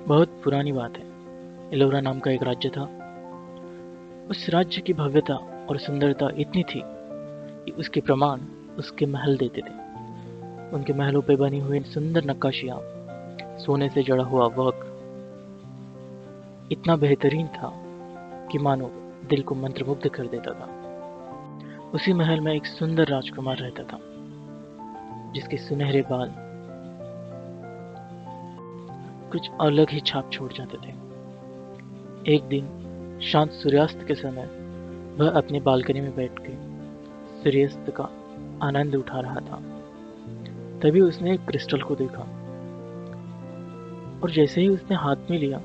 बहुत पुरानी बात है। एलोरा नाम का एक राज्य था। उस राज्य की भव्यता और सुंदरता इतनी थी कि उसके प्रमाण उसके महल देते थे। उनके महलों पे बनी हुई सुंदर नक्काशियां, सोने से जड़ा हुआ वर्क इतना बेहतरीन था कि मानो दिल को मंत्रमुग्ध कर देता था। उसी महल में एक सुंदर राजकुमार रहता था, जिसके सुनहरे बाल कुछ अलग ही छाप छोड़ जाते थे। एक दिन शांत सूर्यास्त के समय वह अपनी बालकनी में बैठ के सूर्यास्त का आनंद उठा रहा था। तभी उसने एक क्रिस्टल को देखा, और जैसे ही उसने हाथ में लिया,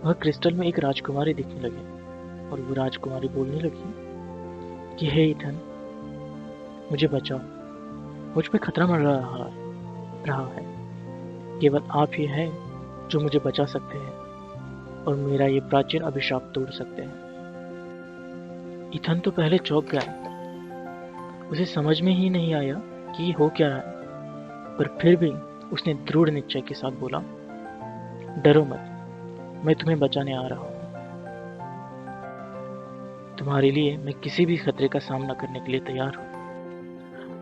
वह क्रिस्टल में एक राजकुमारी दिखने लगी। और वो राजकुमारी बोलने लगी कि हे इथन, मुझे बचाओ, मुझ पे खतरा मंडरा रहा है। केवल आप ही हैं जो मुझे बचा सकते हैं और मेरा ये प्राचीन अभिशाप तोड़ सकते हैं। इथन तो पहले चौंक गया। उसे समझ में ही नहीं आया कि ये हो क्या रहा है, पर फिर भी उसने दृढ़ निश्चय के साथ बोला, डरो मत, मैं तुम्हें बचाने आ रहा हूँ। तुम्हारे लिए मैं किसी भी खतरे का सामना करने के लिए तैयार हूँ।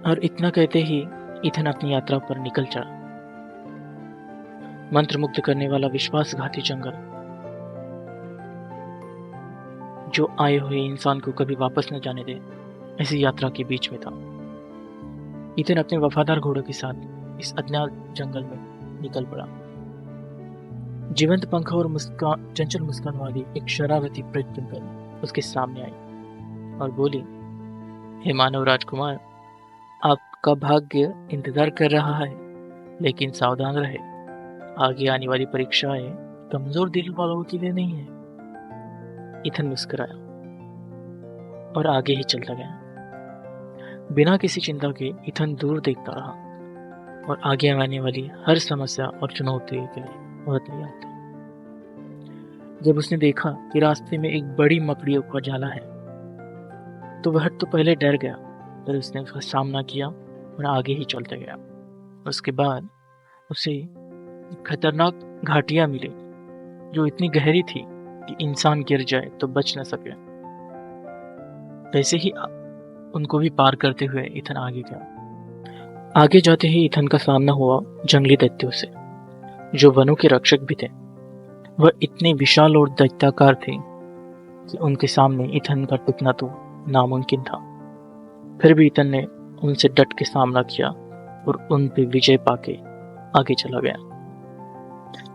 और इतना कहते ही इथन अपनी यात्रा पर निकल चला। मंत्रमुग्ध करने वाला विश्वासघाती जंगल, जो आए हुए इंसान को कभी वापस न जाने दे, ऐसी यात्रा के बीच में था। इथन अपने वफादार घोड़ों के साथ इस अज्ञात जंगल में निकल पड़ा। जीवंत पंखों और चंचल मुस्कान वाली एक शरारती प्रेत उसके सामने आई और बोली, हे मानव राजकुमार, आपका भाग्य इंतजार कर रहा है, लेकिन सावधान रहे। आगे आने वाली परीक्षाएं कमजोर दिल वालों के लिए नहीं है। इथन मुस्कुराया और आगे ही चलता गया। बिना किसी चिंता के इथन दूर देखता रहा और आगे आने वाली हर समस्या और चुनौती के लिए वह तैयार था। जब उसने देखा कि रास्ते में एक बड़ी मकड़ियों का जाला है, तो वह तो पहले डर गया, पर उसने उसका सामना किया और आगे ही चलता गया। उसके बाद उसे खतरनाक घाटियां मिली, जो इतनी गहरी थी कि इंसान गिर जाए तो बच न सके। वैसे ही उनको भी पार करते हुए इथन आगे गया। आगे जाते ही इथन का सामना हुआ जंगली दैत्यों से, जो वनों के रक्षक भी थे। वह इतने विशाल और दैत्याकार थे कि उनके सामने इथन का टिकना तो नामुमकिन था। फिर भी इथन ने उनसे डट के सामना किया और उन पे विजय पाके आगे चला गया।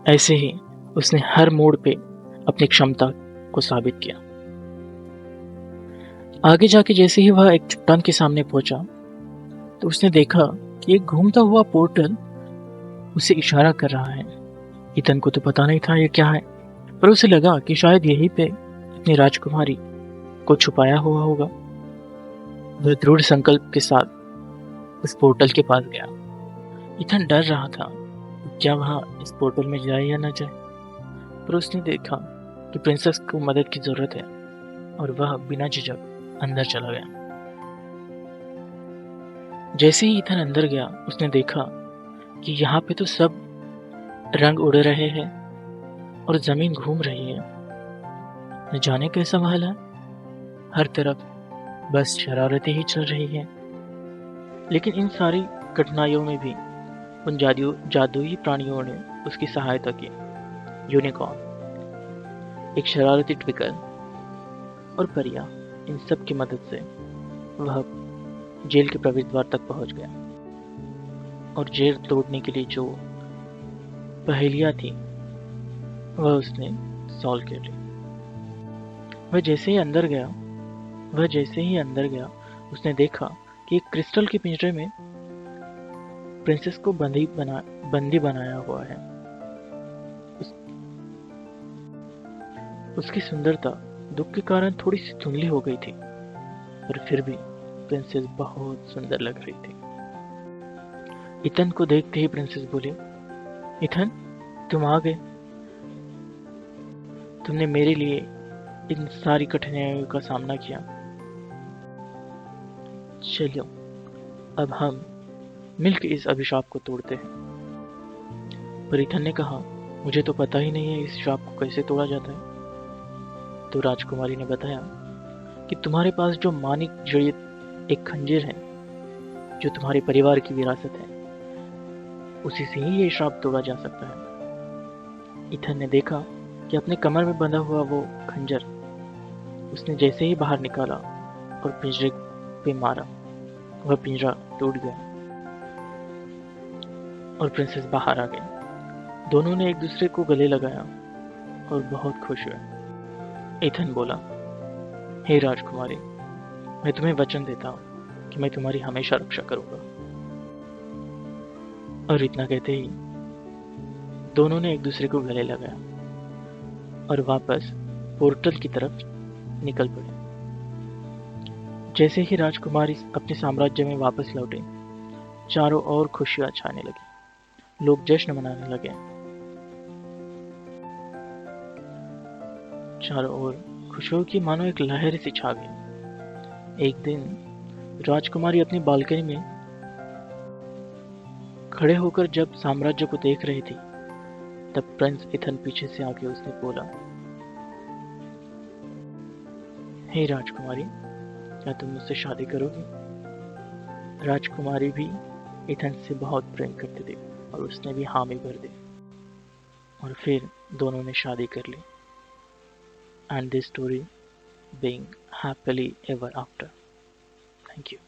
ऐसे ही उसने हर मोड़ पे अपनी क्षमता को साबित किया। आगे जाके जैसे ही वह एक चट्टान के सामने पहुंचा, तो उसने देखा कि एक घूमता हुआ पोर्टल उसे इशारा कर रहा है। इथन को तो पता नहीं था ये क्या है, पर उसे लगा कि शायद यहीं पे अपनी राजकुमारी को छुपाया हुआ होगा। वह दृढ़ संकल्प के साथ उस पोर्टल के पास गया। इथन डर रहा था क्या वह इस पोर्टल में जाए या न जाए, पर उसने देखा कि प्रिंसेस को मदद की जरूरत है और वह बिना झिझक अंदर चला गया। जैसे ही इथन अंदर गया, उसने देखा कि यहाँ पे तो सब रंग उड़ रहे हैं और जमीन घूम रही है। न जाने कैसा महल है, हर तरफ बस शरारतें ही चल रही है। लेकिन इन सारी कठिनाइयों में भी उन जादुई प्राणियों ने उसकी सहायता की। यूनिकॉर्न, एक शरारती ट्विकल और परिया, इन सब की मदद से वह जेल के प्रवेश द्वार तक पहुंच गया और जेल तोड़ने के लिए जो पहेलियां थी वह उसने सॉल्व कर ली। वह जैसे ही अंदर गया, उसने देखा कि एक क्रिस्टल के पिंजरे में प्रिंसेस को बंदी बनाया हुआ है। उसकी सुंदरता दुख के कारण थोड़ी सी धुंधली हो गई थी, पर फिर भी प्रिंसेस बहुत सुंदर लग रही थी। इथन को देखते ही प्रिंसेस बोली, इथन, तुम आ गए। तुमने मेरे लिए इन सारी कठिनाइयों का सामना किया। चलो, अब हम मिलकर इस अभिशाप को तोड़ते हैं। पर इथन ने कहा, मुझे तो पता ही नहीं है इस श्राप को कैसे तोड़ा जाता है। तो राजकुमारी ने बताया कि तुम्हारे पास जो मानिक जड़ित एक खंजर है, जो तुम्हारे परिवार की विरासत है, उसी से ही ये श्राप तोड़ा जा सकता है। इथन ने देखा कि अपने कमर में बंधा हुआ वो खंजर उसने जैसे ही बाहर निकाला और पिंजरे पे मारा, वह पिंजरा टूट गया और प्रिंसेस बाहर आ गई। दोनों ने एक दूसरे को गले लगाया और बहुत खुश हुए। इथन बोला, हे राजकुमारी, मैं तुम्हें वचन देता हूँ कि मैं तुम्हारी हमेशा रक्षा करूंगा। और इतना कहते ही दोनों ने एक दूसरे को गले लगाया और वापस पोर्टल की तरफ निकल पड़े। जैसे ही राजकुमारी अपने साम्राज्य में वापस लौटे, चारों ओर खुशियां छाने लगी। लोग जश्न मनाने लगे। चारों ओर खुशियों की मानो एक लहर सी छा गई। एक दिन राजकुमारी अपनी बालकनी में खड़े होकर जब साम्राज्य को देख रही थी, तब प्रिंस इथन पीछे से आके उसने बोला, हे राजकुमारी, क्या तुम मुझसे शादी करोगी? राजकुमारी भी इथन से बहुत प्रेम करती थी और उसने भी हामी भर दी और फिर दोनों ने शादी कर ली। And this story being happily ever after. Thank you.